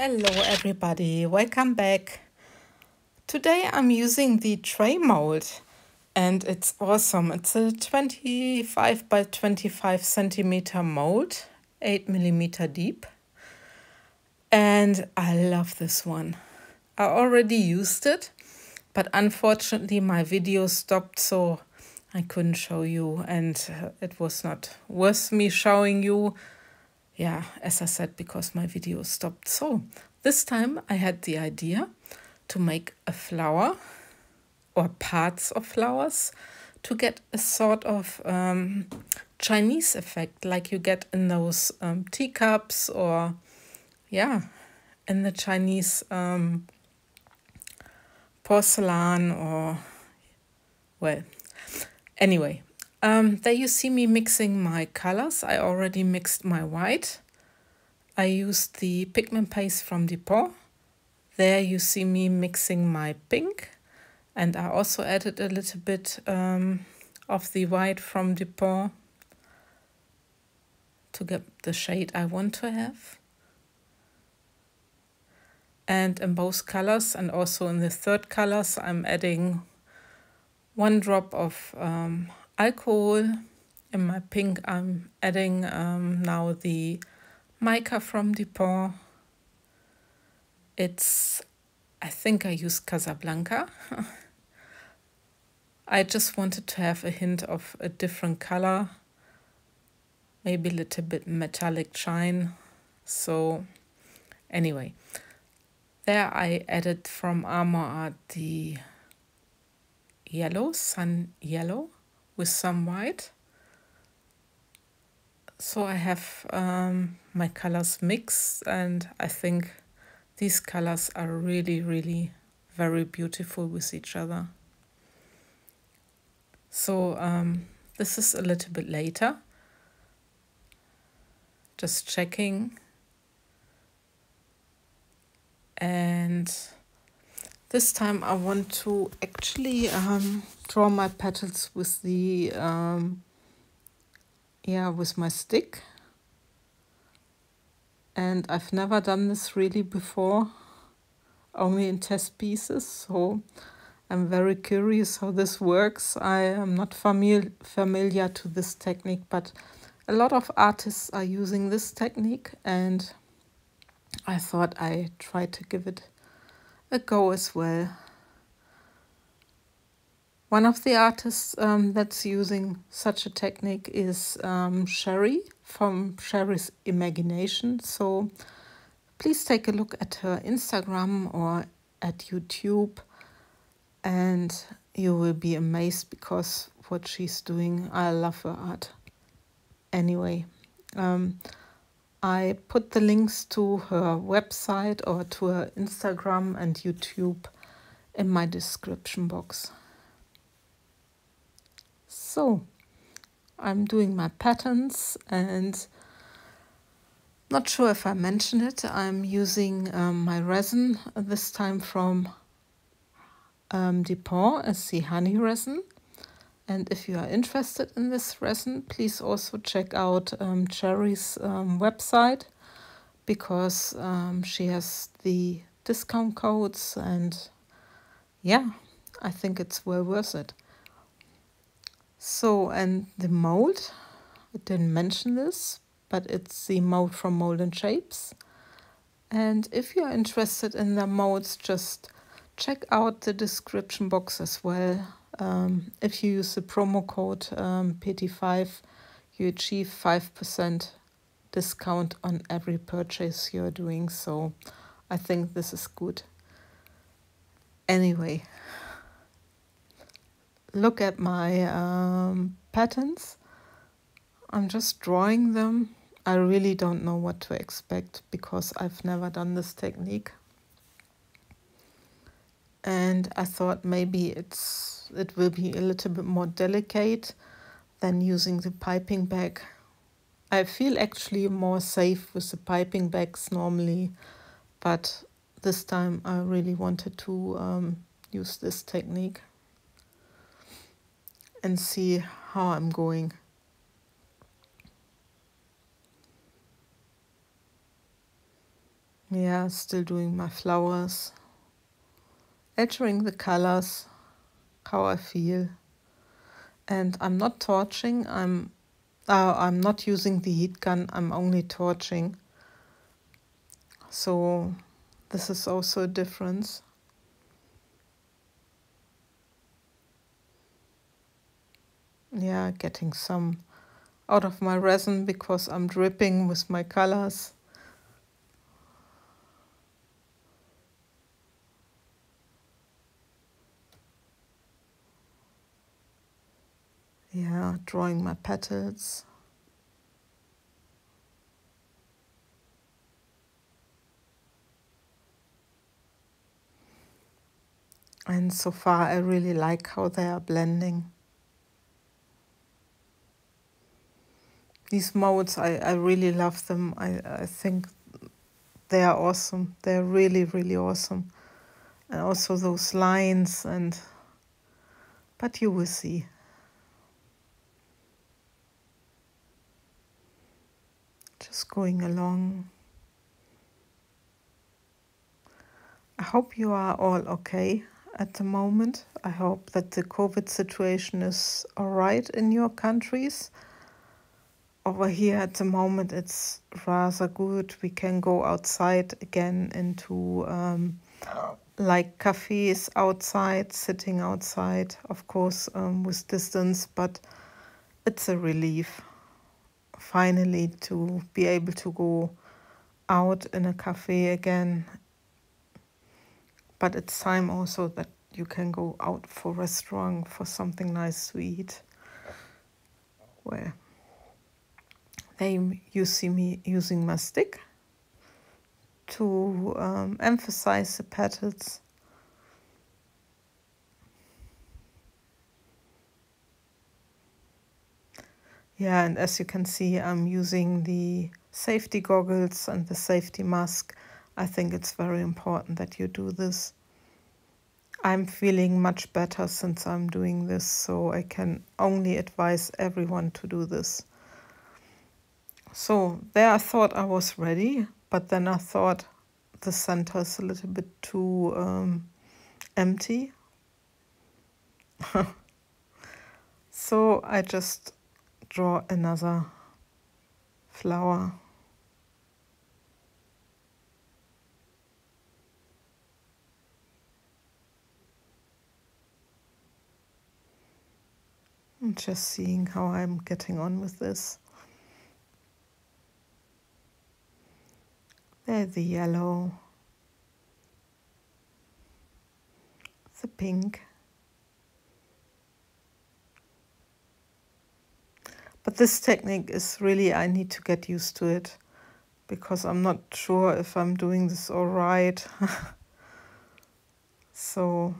Hello everybody, welcome back. Today I'm using the tray mold and it's awesome. It's a 25 by 25 centimeter mold, 8 millimeter deep. And I love this one. I already used it, but unfortunately my video stopped, so I couldn't show you, and it was not worth me showing you. Yeah, as I said, because my video stopped. So this time I had the idea to make a flower or parts of flowers to get a sort of Chinese effect like you get in those teacups, or yeah, in the Chinese porcelain, or well, anyway. There you see me mixing my colors. I already mixed my white. I used the pigment paste from Depot. There you see me mixing my pink. And I also added a little bit of the white from Depot to get the shade I want to have. And in both colors, and also in the third colors, I'm adding 1 drop of alcohol. In my pink, I'm adding now the mica from Depot. I think I used Casablanca. I just wanted to have a hint of a different color, maybe a little bit metallic shine. So anyway, there I added from Armor Art the yellow, sun yellow, with some white. So I have my colors mixed, and I think these colors are really, really very beautiful with each other. So this is a little bit later. Just checking. And this time I want to actually draw my petals with the with my stick. And I've never done this really before, only in test pieces, so I'm very curious how this works. I am not familiar to this technique, but a lot of artists are using this technique, and I thought I tried to give it a go as well. One of the artists that's using such a technique is Sherry from Sherry's Imagination. So please take a look at her Instagram or at YouTube, and you will be amazed because what she's doing, I love her art. Anyway, I put the links to her website or to her Instagram and YouTube in my description box. So I'm doing my patterns, and not sure if I mentioned it, I'm using my resin, this time from Depot as the honey resin. And if you are interested in this resin, please also check out Cherry's website, because she has the discount codes, and yeah, I think it's well worth it. So, and the mold, I didn't mention this, but it's the mold from Mold and Shapes. And if you're interested in the molds, just check out the description box as well. If you use the promo code PT5, you achieve 5% discount on every purchase you're doing. So I think this is good. Anyway, look at my patterns. I'm just drawing them. I really don't know what to expect because I've never done this technique. And I thought maybe it will be a little bit more delicate than using the piping bag. I feel actually more safe with the piping bags normally, but this time I really wanted to use this technique and see how I'm going. Yeah, still doing my flowers, altering the colors, how I feel. And I'm not torching, I'm not using the heat gun, I'm only torching. So this is also a difference. Yeah, getting some out of my resin because I'm dripping with my colors. Yeah, drawing my petals. And so far I really like how they are blending. These molds, I really love them. I think they are awesome. They're really, really awesome. And also those lines but you will see. Just going along. I hope you are all okay at the moment. I hope that the COVID situation is all right in your countries. Over here at the moment it's rather good. We can go outside again into like cafes outside, sitting outside, of course with distance, but it's a relief finally to be able to go out in a cafe again. But it's time also that you can go out for a restaurant for something nice to eat. Well, you see me using my stick to emphasize the petals. Yeah, and as you can see, I'm using the safety goggles and the safety mask. I think it's very important that you do this. I'm feeling much better since I'm doing this, so I can only advise everyone to do this. So there I thought I was ready, but then I thought the center is a little bit too empty. So I just draw another flower. I'm just seeing how I'm getting on with this. There's the yellow, the pink. But this technique is really, I need to get used to it because I'm not sure if I'm doing this all right. So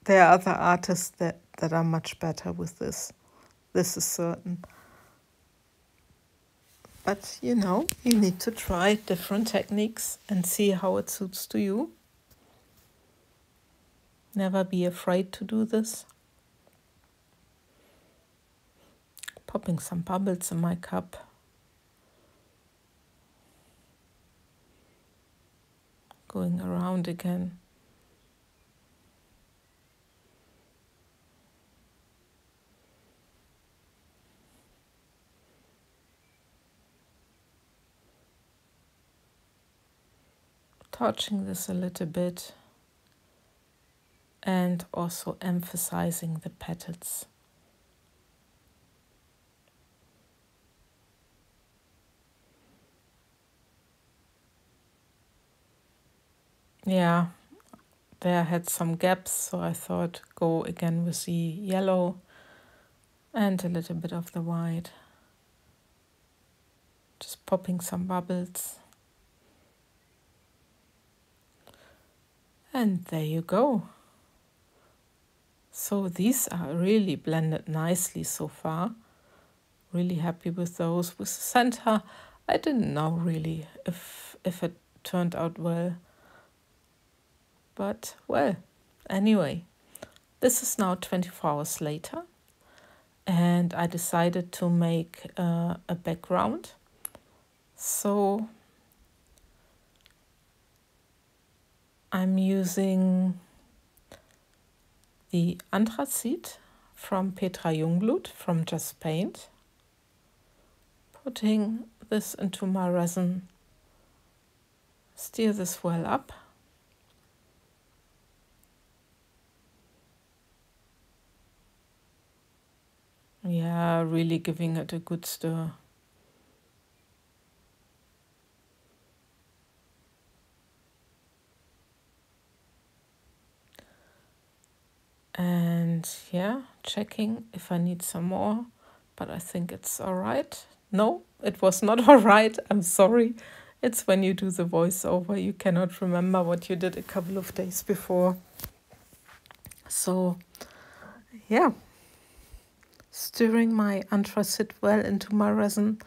there are other artists that are much better with this. This is certain. But you know, you need to try different techniques and see how it suits to you. Never be afraid to do this. Popping some bubbles in my cup. Going around again. Touching this a little bit. And also emphasizing the petals. Yeah, there had some gaps, so I thought go again with the yellow and a little bit of the white. Just popping some bubbles. And there you go. So these are really blended nicely so far. Really happy with those. With the center, I didn't know really if it turned out well. But well, anyway, this is now 24 hours later. And I decided to make a background. So I'm using the anthracite from Petra Jungblut from Just Paint. Putting this into my resin. Stir this well up. Yeah, really giving it a good stir. And yeah, checking if I need some more, but I think it's all right. No, it was not all right. I'm sorry. It's when you do the voiceover, you cannot remember what you did a couple of days before. So yeah, stirring my anthracite well into my resin.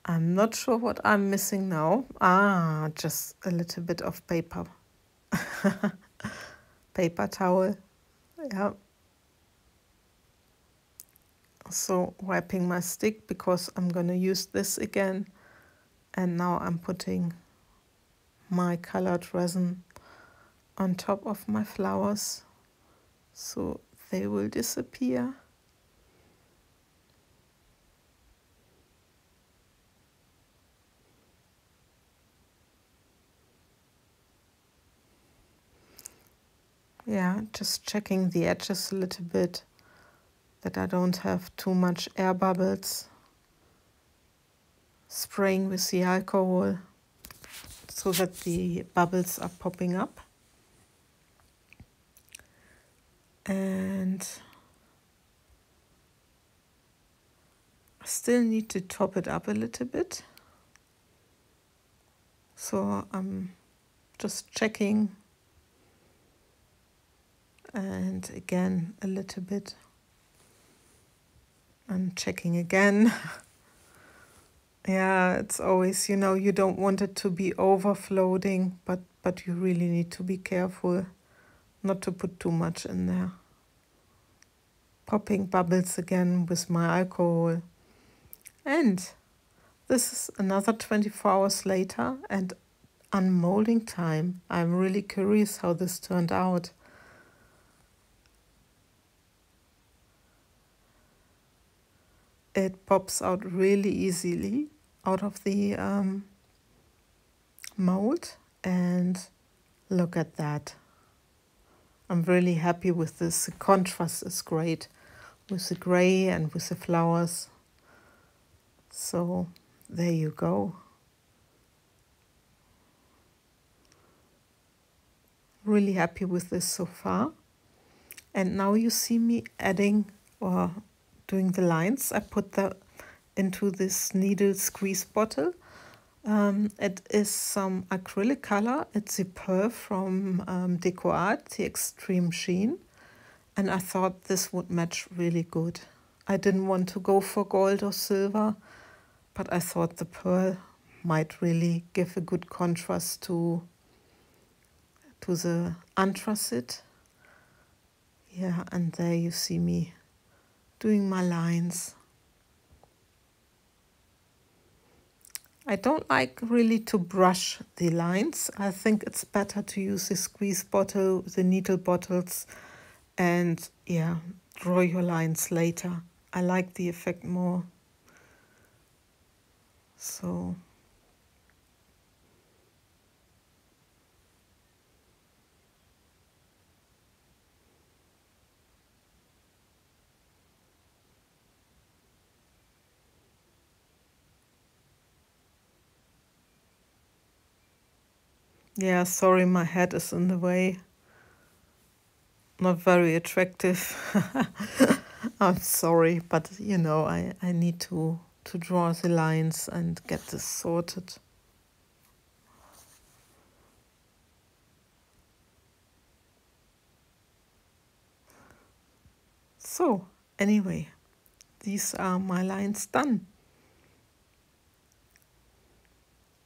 I'm not sure what I'm missing now. Just a little bit of paper. Paper towel. Yeah. So wiping my stick because I'm going to use this again. And now I'm putting my colored resin on top of my flowers so they will disappear. Yeah, just checking the edges a little bit that I don't have too much air bubbles. Spraying with the alcohol so that the bubbles are popping up. And I still need to top it up a little bit. So I'm just checking. And again, a little bit. And checking again. Yeah, it's always, you don't want it to be overflowing, but you really need to be careful not to put too much in there. Popping bubbles again with my alcohol. And this is another 24 hours later and unmolding time. I'm really curious how this turned out. It pops out really easily out of the mold, and look at that. I'm really happy with this. The contrast is great with the gray and with the flowers. So there you go. Really happy with this so far. And now you see me adding or doing the lines. I put that into this needle squeeze bottle. It is some acrylic color. It's a pearl from Deco Art, the Extreme Sheen. And I thought this would match really good. I didn't want to go for gold or silver, but I thought the pearl might really give a good contrast to the anthracite. Yeah, and there you see me doing my lines. I don't like really to brush the lines. I think it's better to use the squeeze bottle, the needle bottles, and yeah, draw your lines later. I like the effect more. So yeah, sorry, my head is in the way. Not very attractive. I'm sorry, but I need to draw the lines and get this sorted. So anyway, these are my lines done.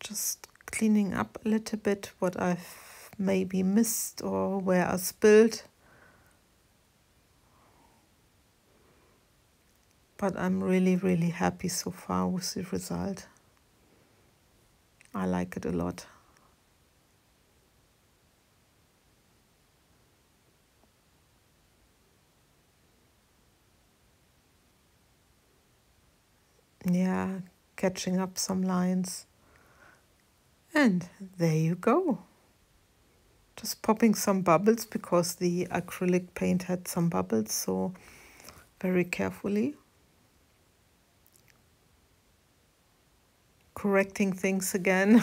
Just cleaning up a little bit what I've maybe missed or where I spilled. But I'm really, really happy so far with the result. I like it a lot. Yeah, catching up some lines. And there you go. Just popping some bubbles because the acrylic paint had some bubbles, so very carefully. Correcting things again.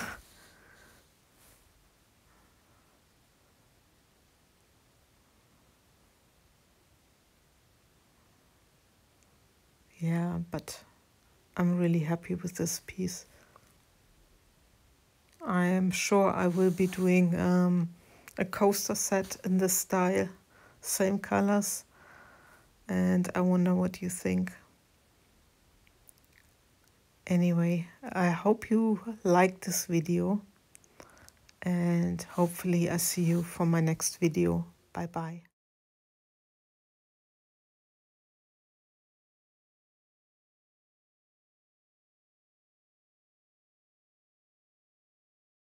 Yeah, but I'm really happy with this piece. I am sure I will be doing a coaster set in this style, same colors, and I wonder what you think. Anyway, I hope you liked this video, and hopefully I see you for my next video. Bye bye.